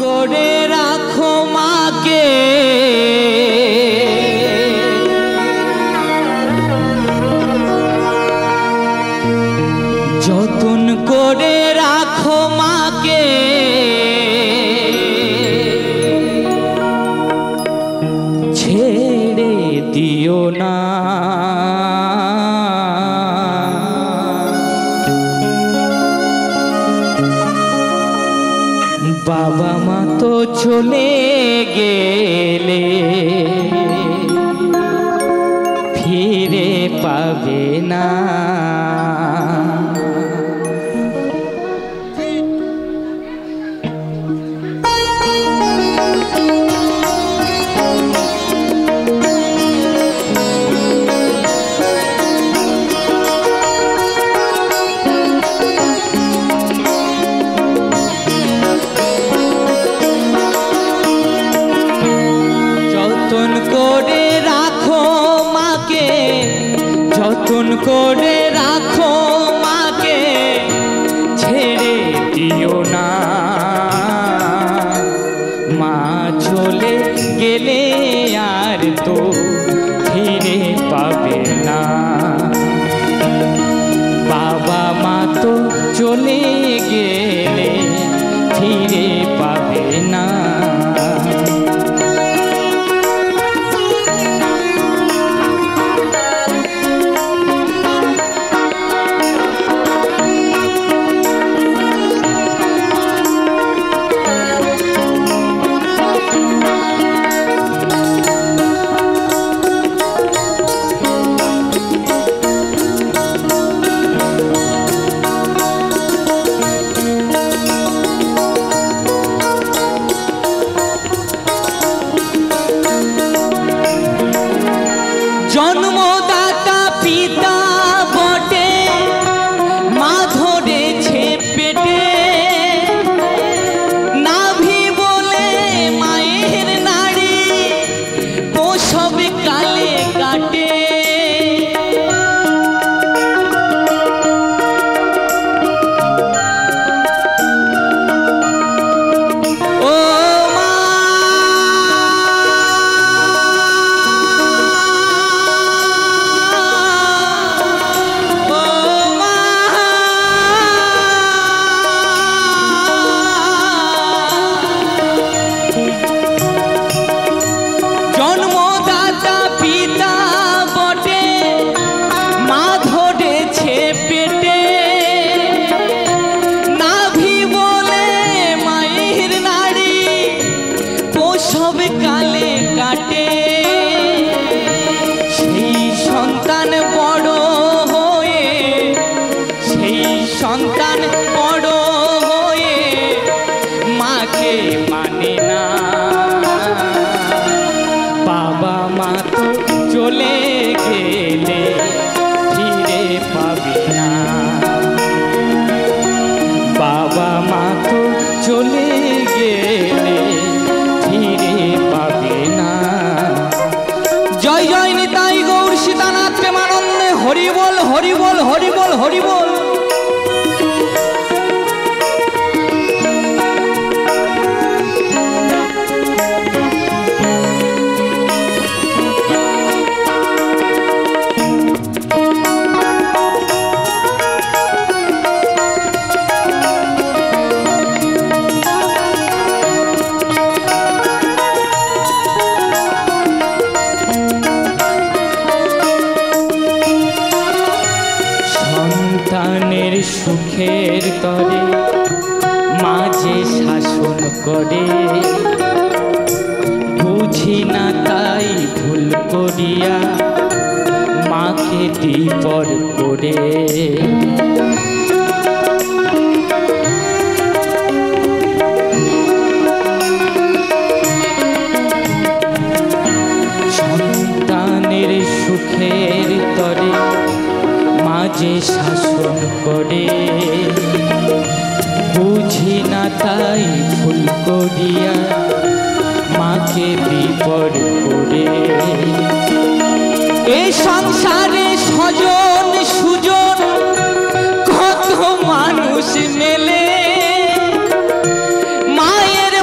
করে রাখো মাকে, যতন করে রাখো মাকে, ছেড়ে দিও না। বাবা মা তো চলে গেলে ফিরে পাবে না। যতন করে রাখো মাকে, ছেড়ে দিও না। মা চলে গেলে আর তো ফিরে পাবে না। বাবা মা তো চলে গেলে ফিরে পাবে না। জন্মদাতা পিতা বটে, মা ধরেছে পেটে, নাভি বলে মায়ের নাড়ি প্রসব কালে কাটে। কালে কাটে সেই সন্তান বড় হয়ে, সেই সন্তান বড় হয়ে মাকে মানে না। বাবা মা তো চলে গেলে ফিরে পাবে না। বাবা মা তো চলে গেলে ফিরে পাবে না। জয় জয় নিতাই গৌর সীতানাথ প্রেমানন্দে। হরি বল হরি বল হরি বল হরি বল। সন্তানের সুখের তরে মাঝে শাসন করে, বুঝি না তাই ভুল করিয়া মাকে দিপর করে। সন্তানের সুখের তরে মাঝে শাসন করে, বুঝি না তাই ভুল করিয়া মাকে বিপর করে। এই সংসারে স্বজন সুজন কত মানুষ মেলে, মায়ের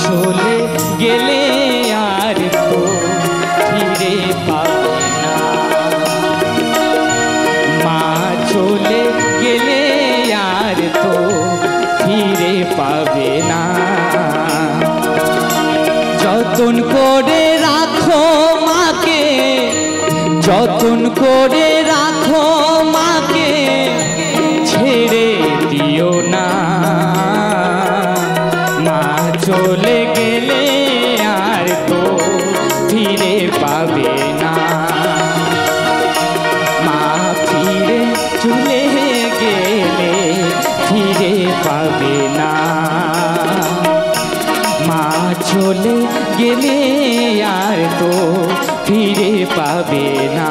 চলে গেলে আর তো ফিরে পাবে না, মা চলে গেলে আর তো ফিরে পাবে না। যতন করে রাখো মাকে, যতন করে রাখো মাকে, ছেড়ে দিও না। মা চলে গেলে আর তো ফিরে পাবে না, মা ফিরে চলে গেলে ফিরে পাবে না, মা চলে গেলে আর তো ফিরে পাবে না।